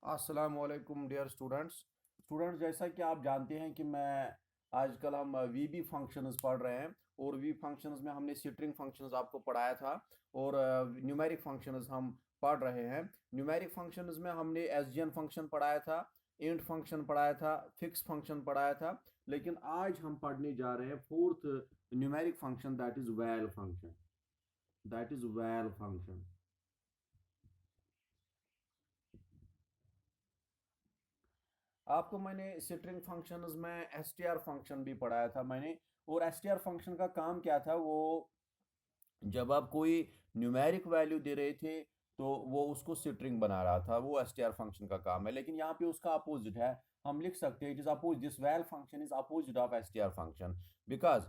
अस्सलाम वालेकुम dear students जैसा कि आप जानते हैं कि मैं आजकल हम वीबी फंक्शंस पढ़ रहे हैं। और वी फंक्शंस में हमने स्ट्रिंग फंक्शंस आपको पढ़ाया था। और न्यूमेरिक फंक्शंस हम पढ़ रहे हैं। न्यूमेरिक फंक्शंस में हमने एसजीएन फंक्शन पढ़ाया था, इंट फंक्शन पढ़ाया था, फिक्स फंक्शन पढ़ाया था। लेकिन आज हम पढ़ने जा रहे हैं fourth numeric function, that is VAL function. That is VAL function. आपको मैंने स्ट्रिंग फंक्शंस में एसटीआर फंक्शन भी पढ़ाया था मैंने। और एसटीआर फंक्शन का काम क्या था, वो जब आप कोई न्यूमेरिक वैल्यू दे रहे थे तो वो उसको स्ट्रिंग बना रहा था, वो एसटीआर फंक्शन का काम है। लेकिन यहाँ पे उसका अपोजिट है। हम लिख सकते हैं it is opposite, this VAL function is opposite of STR function because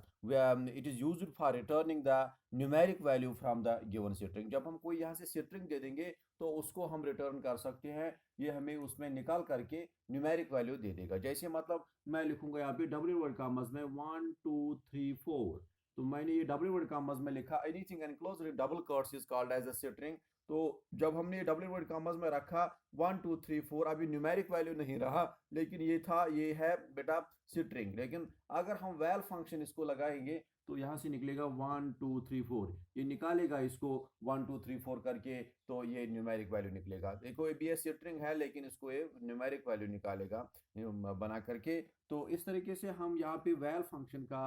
it is used for returning the numeric value from the given string. जब हम कोई यहाँ से स्ट्रिंग दे देंगे तो उसको हम रिटर्न कर सकते हैं। ये हमें उसमें निकाल करके न्यूमेरिक वैल्यू दे देगा। जैसे मतलब मैं लिखूंगा यहाँ पे डब्ल्यू वर्ड का मज में 1 2 3 4। तो मैंने ये डबल वर्ड कॉमर्स में लिखा anything enclosed double quotes is called as a string. तो जब हमने ये डबल वर्ड कॉमर्स में रखा 1 2 3 4, अभी न्यूमेरिक वैल्यू नहीं रहा, लेकिन ये है बेटा स्ट्रिंग। लेकिन अगर हम वैल फंक्शन इसको लगाएंगे तो यहाँ से निकलेगा 1 2 3 4, ये निकालेगा इसको 1 2 3 4 करके, तो ये न्यूमेरिक वैल्यू निकलेगा। देखो ये भी स्ट्रिंग है लेकिन इसको ये न्यूमेरिक वैल्यू निकालेगा बना करके। तो इस तरीके से हम यहाँ पे वैल फंक्शन का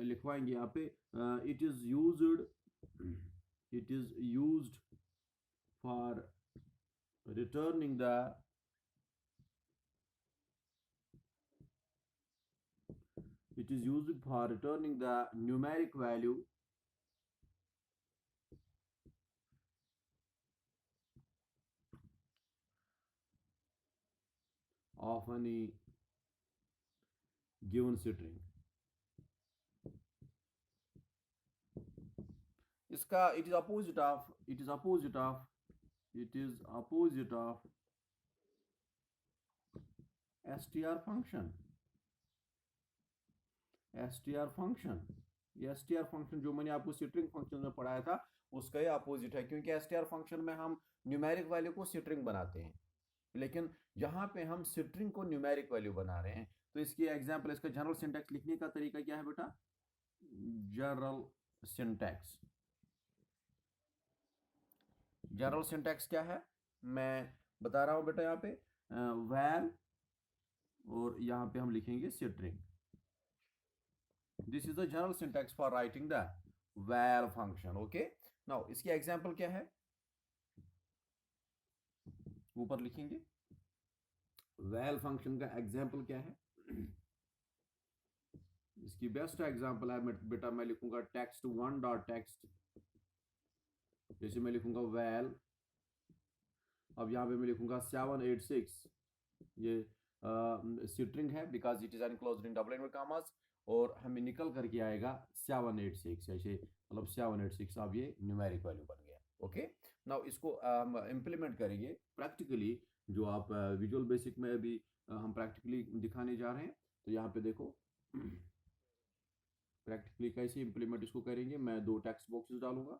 लिखवाएंगे यहाँ पे। It is used for returning the it is used for returning the numeric value of any given string। इसका it is opposite of str function. str function, ये str फंक्शन जो मैंने आपको स्ट्रिंग फंक्शन में पढ़ाया था उसका ही अपोजिट है, क्योंकि str फंक्शन में हम न्यूमेरिक वैल्यू को स्ट्रिंग बनाते हैं। लेकिन यहाँ पे हम स्ट्रिंग को न्यूमेरिक वैल्यू बना रहे हैं। तो इसकी एग्जांपल, इसका जनरल सिंटैक्स लिखने का तरीका क्या है बेटा? General syntax. जनरल सिंटैक्स क्या है मैं बता रहा हूं बेटा। यहाँ पे वैल और यहाँ पे हम लिखेंगे string. This is the general syntax for writing the VAL function. Okay, now इसकी एग्जांपल क्या है ऊपर लिखेंगे। वैल फंक्शन का एग्जांपल क्या है? इसकी बेस्ट एग्जांपल है बेटा, मैं लिखूंगा टेक्स्ट वन डॉट टेक्स्ट। जैसे मैं लिखूंगा वैल, अब यहाँ पे मैं लिखूंगा 786। ये स्ट्रिंग है because it is enclosed in double inverted commas. और हमें निकल करके आएगा 786, ऐसे मतलब 786। अब ये न्यूमेरिक वैल्यू बन गया। ओके, नाउ इसको हम इम्प्लीमेंट करेंगे प्रैक्टिकली, जो आप विजुअल बेसिक में अभी हम प्रैक्टिकली दिखाने जा रहे हैं। तो यहाँ पे देखो प्रैक्टिकली कैसे इम्प्लीमेंट इसको करेंगे। मैं दो टेक्स्ट बॉक्सेस डालूंगा,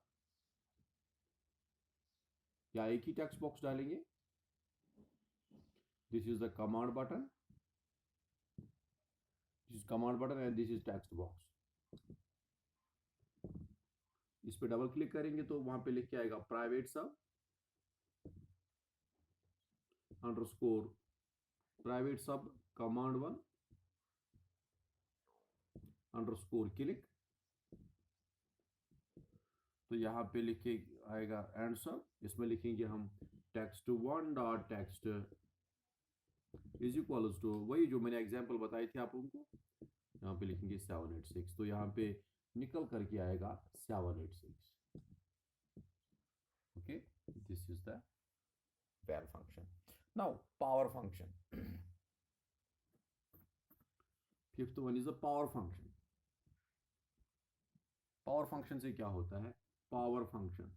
या एक ही टेक्स्ट बॉक्स डालेंगे। This is the command button, this is command button and this is text box. इस पे डबल क्लिक करेंगे तो वहां पे लिख के आएगा प्राइवेट सब अंडरस्कोर प्राइवेट सब कमांड वन अंडरस्कोर क्लिक। तो यहाँ पे लिख के आएगा एंड सब। इसमें लिखेंगे हम text one dot text is equals to वही जो मैंने एग्जांपल बताई थी आप लोगों को। यहाँ पे लिखेंगे 786, तो यहाँ पे निकल करके आएगा 786। Okay, this is the val function. Now power function. Fifth one is the power function. Power function से क्या होता है? Power function,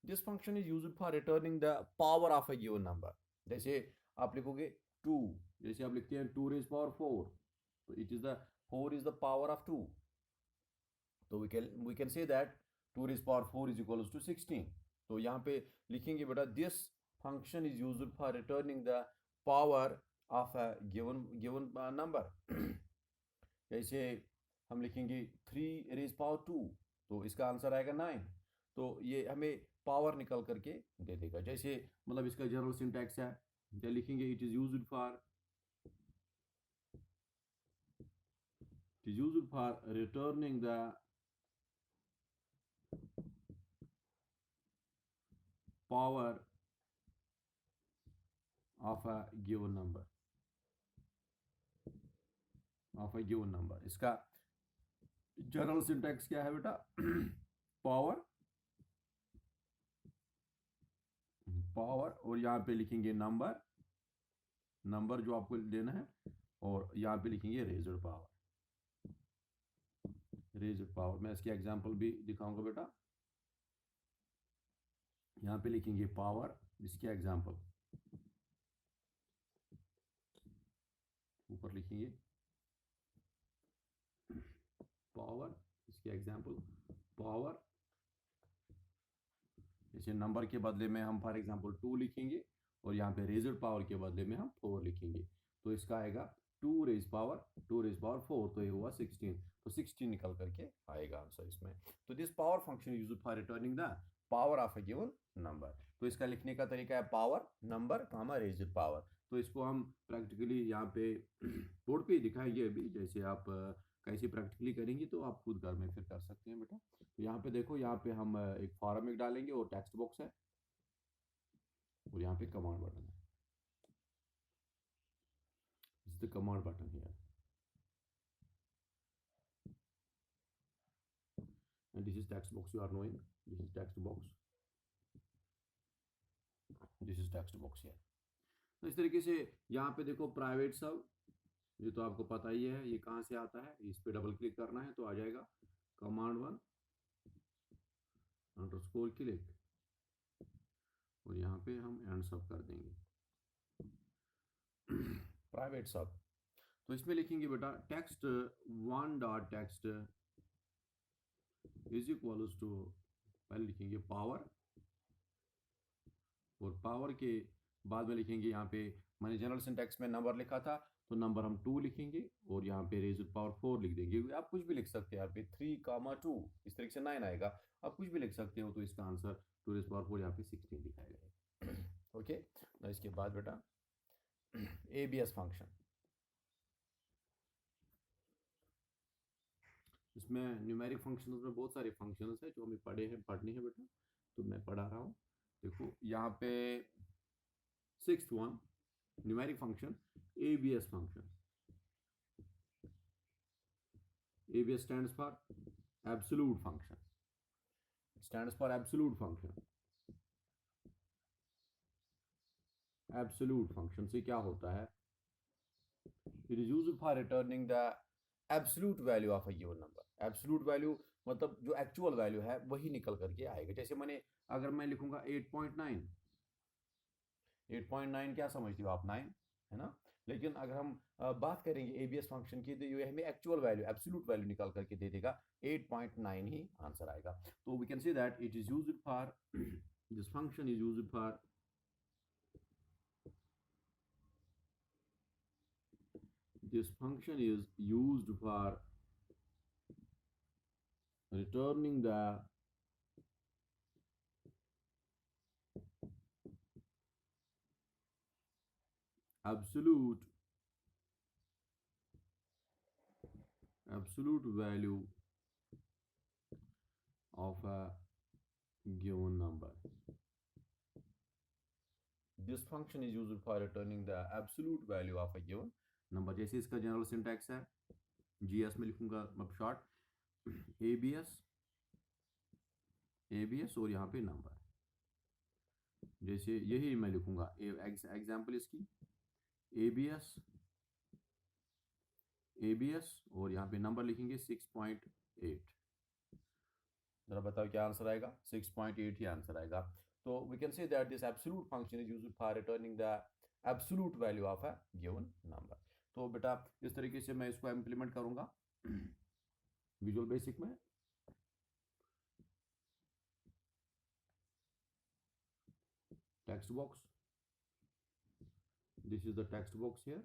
this function is used for returning the power of a given number. जैसे आप लिखोगे 2, जैसे आप लिखते हैं 2 रेज पावर 4, तो it is the 4 is the power of 2। तो we can say that 2 raise power 4 is equals to 16। तो यहाँ पे लिखेंगे बेटा this function is used for returning the power of a given number. जैसे हम लिखेंगे 3 रेज पावर 2, तो इसका आंसर आएगा 9। तो ये हमें पावर निकल करके दे देगा। जैसे मतलब इसका जनरल सिंटैक्स है, क्या लिखेंगे, it is used for returning the power of a given number, इसका जनरल सिंटैक्स क्या है बेटा? पावर और यहाँ पे लिखेंगे नंबर जो आपको लेना है, और यहाँ पे लिखेंगे रेज्ड पावर। मैं इसकी एग्जांपल भी दिखाऊंगा बेटा। यहाँ पे लिखेंगे पावर, इसकी एग्जांपल ऊपर लिखेंगे पावर, इसकी एग्जांपल पावर। जैसे नंबर के बदले में हम फॉर एग्जांपल 2 लिखेंगे, और यहाँ पे रेज्ड पावर के बदले में हम 4 लिखेंगे, तो इसका आएगा 2 रेज पावर 4, तो ये हुआ 16। तो 16 निकल करके आएगा आंसर इसमें। तो this power function used for returning the power of a given number. तो इसका लिखने का तरीका है पावर नंबर कामा रेज्ड पावर। तो इसको हम प्रैक्टिकली यहाँ पे बोर्ड पे दिखाएंगे अभी। जैसे आप कैसे प्रैक्टिकली करेंगे तो आप खुद घर में फिर कर सकते हैं बेटा। तो यहाँ पे देखो, यहाँ पे हम एक फॉर्म एक डालेंगे और टेक्स्ट बॉक्स है, और यहाँ पे कमांड बटन है। This is the command button here, and this is text box. You are knowing this is text box. This is text box here. तो इस तरीके से यहाँ पे देखो प्राइवेट सब, ये तो आपको पता ही है ये कहाँ से आता है। इस पे डबल क्लिक करना है तो आ जाएगा command 1 _ क्लिक, और यहाँ पे हम एंड सब कर देंगे प्राइवेट सब। तो इसमें लिखेंगे बेटा text 1 dot text is equals to, पहले लिखेंगे पावर, और पावर के बाद में लिखेंगे यहाँ पे, मैंने जनरल सिंटैक्स में नंबर लिखा था तो नंबर हम 2 लिखेंगे, और यहाँ पे रेज्ड पावर 4 लिख देंगे। आप कुछ भी लिख सकते हैं यहाँ पे 3, 2, इस तरीके से 9 आएगा। आप कुछ भी लिख सकते हो, तो इसका आंसर 2 रेज्ड पावर 4 यहाँ पे 16 दिखाया गया। ओके, तो इसके बाद बेटा ABS फंक्शन, इसमें न्यूमेरिक फंक्शंस में बहुत सारे फंक्शंस हैं जो हमें पढ़ने हैं बेटा। तो मैं पढ़ा रहा हूँ। देखो यहाँ पे 6th one numeric function ABS function. ABS stands for absolute function, absolute function से क्या होता है? It is used for returning the absolute value of a given number. Absolute value मतलब जो एक्चुअल वैल्यू है वही निकल करके आएगा। जैसे अगर मैं लिखूंगा 8.9, 8.9 क्या समझते हो आप? 9 है ना। लेकिन अगर हम बात करेंगे ABS फंक्शन की, तो ये हमें एक्चुअल वैल्यू एब्सोल्यूट वैल्यू निकाल करके दे देगा। 8.9 ही आंसर आएगा। तो we can say that it is used for this function is used for returning the absolute value of a given number. This function is used for returning the absolute value of a given number। जैसे इसका general syntax है, GS में लिखूंगा अब short ABS और यहाँ पे number. जैसे यही मैं लिखूंगा एग्जाम्पल इसकी ABS और यहाँ पे नंबर लिखेंगे 6.8। जरा बताओ क्या आंसर आएगा? 6.8 ही आंसर आएगा। तो we can say that this absolute function is used for returning the absolute value of a given number. तो बेटा इस तरीके से मैं इसको इम्प्लीमेंट करूंगा विजुअल बेसिक में। text box. This is the text box here.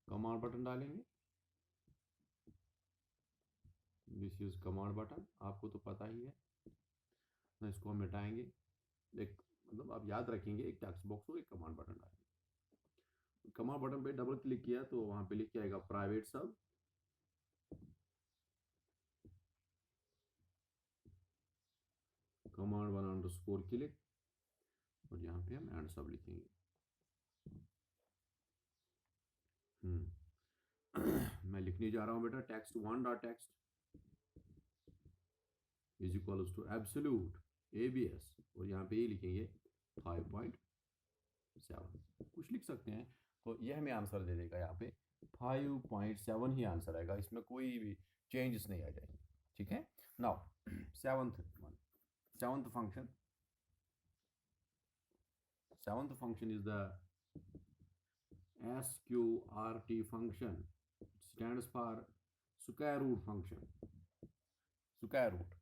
Command button डालेंगे. दिस इज कमांड बटन, आपको तो पता ही है. ना इसको हम मिटाएंगे. एक मतलब आप याद रखेंगे, एक टेक्स्ट बॉक्स हो, एक कमांड बटन डालेंगे. कमांड बटन पे डबल क्लिक किया तो वहां पे लिख के आएगा प्राइवेट सब. कमांड वन अंडरस्कोर क्लिक और यहाँ पे हम एंड सब लिखेंगे. मैं लिखने जा रहा हूँ बेटा, text one dot text is equals to absolute ABS और यहाँ पे ये लिखेंगे 5.7. कुछ लिख सकते हैं तो यह हमें आंसर दे देगा. यहाँ पे 5.7 ही आंसर आएगा, इसमें कोई भी चेंजेस नहीं आ जाएंगे. ठीक है. Now seventh function. Seventh function is the SQRT function. It stands for square root function. Square root.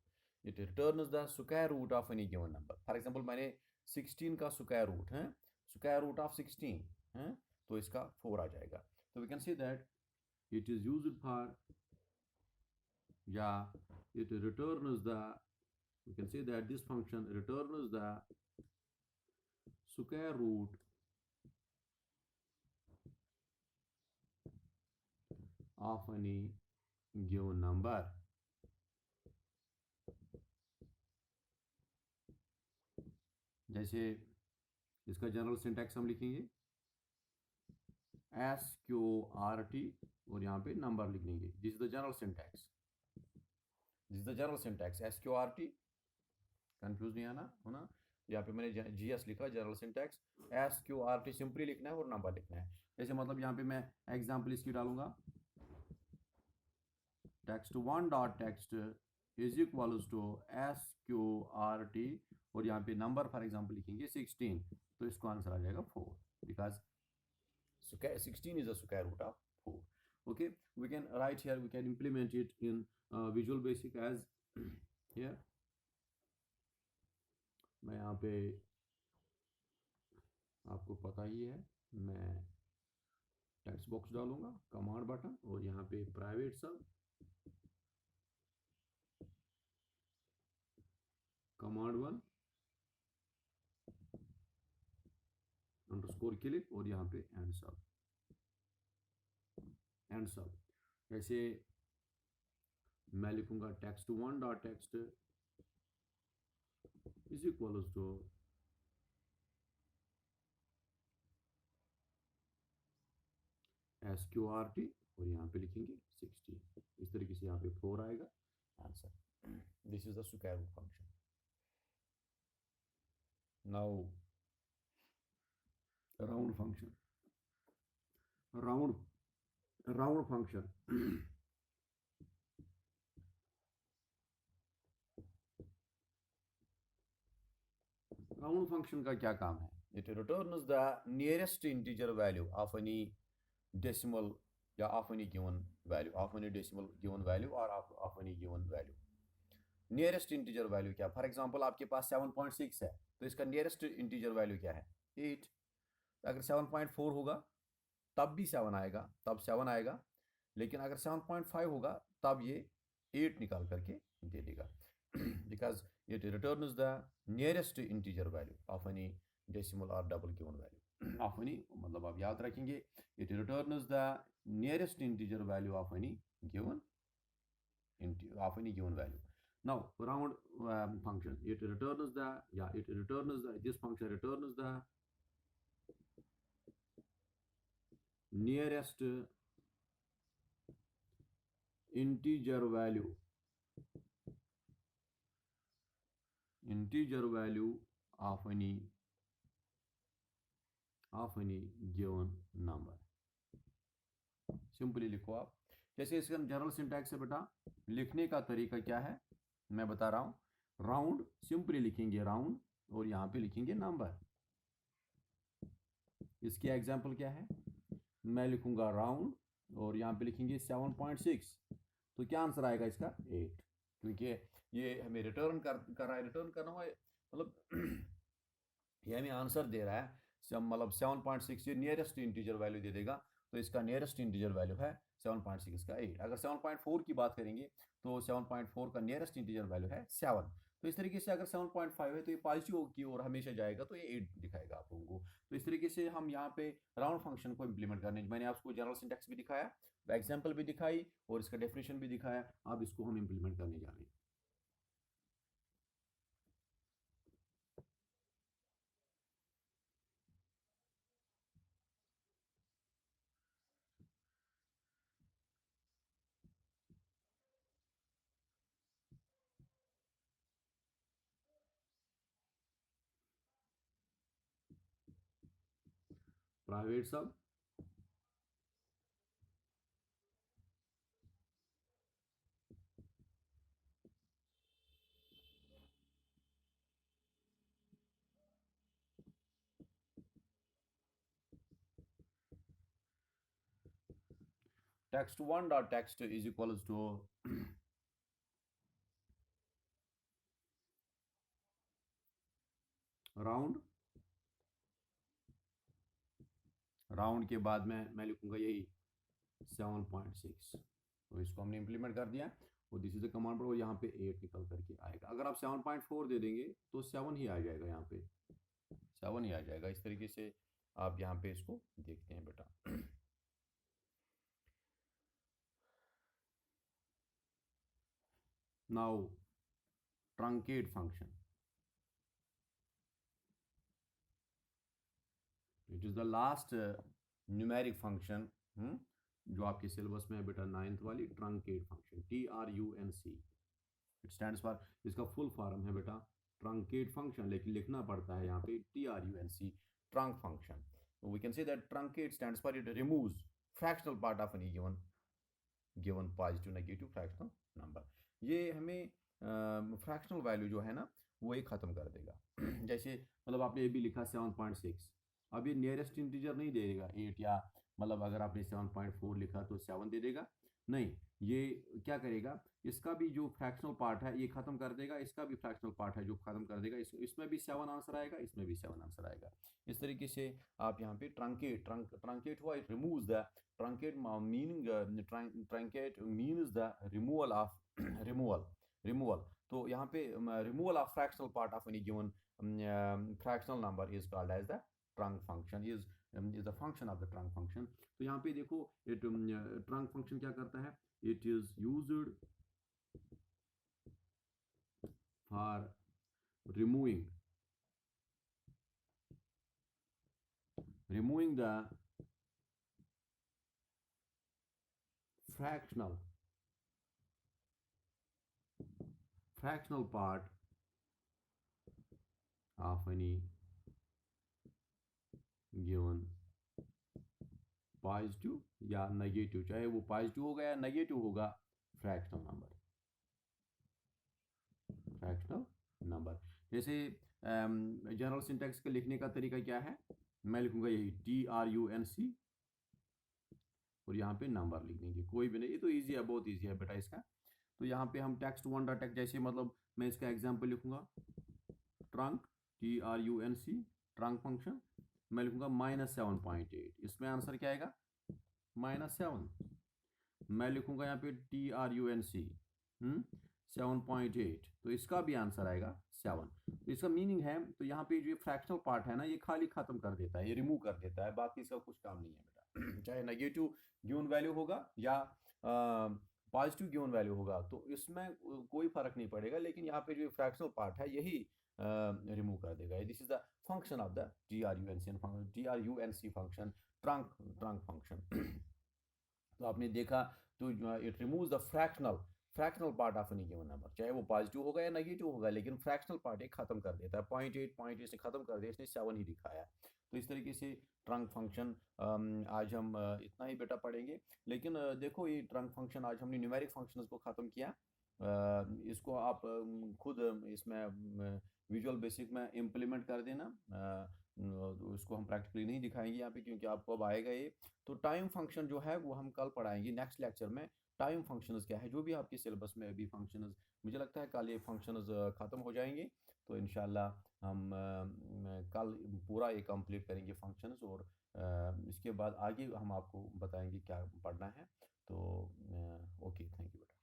It returns the square root of any given number. For example, मैंने 16 का square root है, square root of 16 है, तो इसका 4 आ जाएगा. So we can say that it is used for, it returns the, we can say that this function returns the square root of any given number. जैसे इसका general syntax हम लिखेंगे SQRT और यहाँ पे नंबर लिख देंगे. This is the general syntax. This is the general syntax SQRT. Confuse नहीं आना होना. यहाँ पे मैंने GS लिखा, जनरल सिंटैक्स. SQRT सिंपली लिखना है और नंबर लिखना है. जैसे मतलब यहाँ पे मैं एग्जाम्पल इसकी डालूंगा, text one dot text is equals to SQRT और यहाँ पे नंबर फॉर एग्जाम्पल लिखेंगे 16, तो इसको आंसर आ जाएगा 4 because 16 is a square root of 4. Okay, we can write here, we can implement it in Visual Basic as here. मैं यहाँ पे आपको पता ही है, मैं टेक्स्ट बॉक्स डालूंगा, कमांड बटन और यहाँ पे प्राइवेट सब, कमांड वन अंडरस्कोर क्लिक और यहाँ पे एंड सब. ऐसे मैं लिखूंगा text one dot text is equals to SQRT और यहाँ पे लिखेंगे 16. इस तरीके से यहाँ पे 4 आएगा answer. This is the square root function. Now round function. Round function round function का क्या काम है? It returns the nearest integer value of any decimal या of any given value, of any decimal given value और of any given value. Nearest integer value क्या? For example आपके पास 7.6 है तो इसका नियरेस्ट इंटीजर वैल्यू क्या है? 8. अगर 7.4 होगा तब भी 7 आएगा, तब 7 आएगा. लेकिन अगर 7.5 होगा तब ये 8 निकाल करके दे देगा. Because it returns the nearest integer value of any decimal और double given value. Of any मतलब आप याद रखेंगे, it returns the nearest integer value of any given value. Now round function, it returns the, this function returns the nearest integer value of any given number. Simply लिखो आप. जैसे इसका general syntax है बेटा, लिखने का तरीका क्या है मैं बता रहा हूँ. राउंड सिंपली लिखेंगे राउंड और यहाँ पे लिखेंगे नंबर. इसकी एग्जांपल क्या है? मैं लिखूंगा राउंड और यहाँ पे लिखेंगे 7.6, तो क्या आंसर आएगा इसका? 8. क्योंकि ये हमें रिटर्न कर रहा है, रिटर्न करना हुआ मतलब ये हमें आंसर दे रहा है, मतलब 7.6 ये नियरेस्ट इंटीजर वैल्यू दे देगा, तो इसका नियरेस्ट इंटीजर वैल्यू है 7.6 का 8। अगर 7.4 की बात करेंगे तो 7.4 का नियरेस्ट इंटीजर वैल्यू है 7। तो इस तरीके से अगर 7.5 है तो ये पॉजिटिव की ओर हमेशा जाएगा, तो ये 8 दिखाएगा आप लोगों को। तो इस तरीके से हम यहाँ पे राउंड फंक्शन को इम्प्लीमेंट करने, मैंने आपको जनरल सिंटैक्स भी दिखाया, एग्जाम्पल भी दिखाई और इसका डेफिनेशन भी दिखाया, अब इसको हम इम्प्लीमेंट करने जा रहे हैं। प्राइवेट सब text1 dot text is equals to round, round के बाद में मैं लिखूंगा यही 7.6, तो इसको हमने इम्प्लीमेंट कर दिया और दिस इज द कमांड, और यहाँ पे 8 निकल करके आएगा। अगर आप 7.4 दे देंगे तो 7 ही आ जाएगा, यहाँ पे 7 ही आ जाएगा। इस तरीके से आप यहाँ पे इसको देखते हैं बेटा। Now truncate function, it is the last numeric function जो आपके सिलेबस में है बेटा, 9th वाली truncate function, TRUNC। It stands for, इसका फुल फॉर्म है बेटा ट्रंकेट फंक्शन, लेकिन लिखना पड़ता है यहाँ पे TRUNC, trunc function. We can say that truncate stands for it removes fractional part of any given positive negative fractional number. ये हमें फ्रैक्शनल वैल्यू जो है ना वो एक ख़त्म कर देगा। जैसे मतलब आपने ये भी लिखा 7.6, अब ये नियरेस्ट इंटीजर नहीं दे देगा 8, या मतलब अगर आपने 7.4 लिखा तो 7 दे देगा, नहीं, ये क्या करेगा, इसका भी जो फ्रैक्शनल पार्ट है ये खत्म कर देगा, इसका भी फ्रैक्शनल पार्ट है जो खत्म कर देगा, इसमें भी 7 आंसर आएगा, इसमें भी 7 आंसर आएगा। इस तरीके से आप यहाँ पे ट्रंकेट हुआ, it removes the truncate meaning truncate means the removal of removal। तो यहाँ पे removal of fractional part of any given fractional number is called as the trunk function, is the function of the trunk function। तो यहाँ पे देखो trunk function क्या करता है, it is used for removing the fractional part of any given positive या negative, चाहे वो पॉजिटिव होगा या नेगेटिव होगा, फ्रैक्शनल नंबर। जैसे जनरल सिंटैक्स के लिखने का तरीका क्या है, मैं लिखूंगा यही TRUNC और यहाँ पे नंबर लिख देंगे, कोई भी नहीं, ये तो ईजी है, बहुत ईजी है बेटा इसका। तो यहाँ पे हम text1 डॉट टेक्स्ट, जैसे मतलब मैं इसका एग्जाम्पल लिखूंगा, ट्रंक TRUNC ट्रंक फंक्शन, मैं लिखूंगा -7.8, इसमें आंसर क्या आएगा -7। मैं लिखूंगा यहाँ पे TRUNC 7.8, तो इसका भी आंसर आएगा 7। तो इसका मीनिंग है, तो यहाँ पे जो फ्रैक्शनल पार्ट है ना ये खाली खत्म कर देता है, ये रिमूव कर देता है, बाकी इसका कुछ काम नहीं है बेटा। चाहे नेगेटिव गिवन वैल्यू होगा या पॉजिटिव गिवन वैल्यू होगा, तो इसमें कोई फर्क नहीं पड़ेगा, लेकिन यहाँ पे जो फ्रैक्शनल पार्ट है यही रिमूव कर देगा। This is the function of the TRUNC function, trunk function. तो आपने देखा, तो it removes the fractional part of any given number, चाहे वो पॉजिटिव होगा या नेगेटिव होगा, लेकिन फ्रैक्शनल पार्ट एक खत्म कर देता है। 0.8 से खत्म कर दिया, इसने 7 ही दिखाया। तो इस तरीके से ट्रंक फंक्शन आज हम इतना ही बेटा पढ़ेंगे। लेकिन देखो ये ट्रंक फंक्शन आज हमने न्यूमेरिक फंक्शंस को ख़त्म किया, इसको आप खुद इसमें विजुअल बेसिक में इम्प्लीमेंट कर देना। उसको हम प्रैक्टिकली नहीं दिखाएंगे यहाँ पे, क्योंकि आपको अब आएगा ये। तो टाइम फंक्शन जो है वो हम कल पढ़ाएंगे नेक्स्ट लेक्चर में। टाइम फंक्शंस क्या है, जो भी आपके सिलेबस में अभी फंक्शंस, मुझे लगता है कल ये फंक्शंस ख़त्म हो जाएंगे। तो इंशाल्लाह हम कल पूरा ये कंप्लीट करेंगे फंक्शंस, और इसके बाद आगे हम आपको बताएंगे क्या पढ़ना है। तो ओके, थैंक यू बेटा।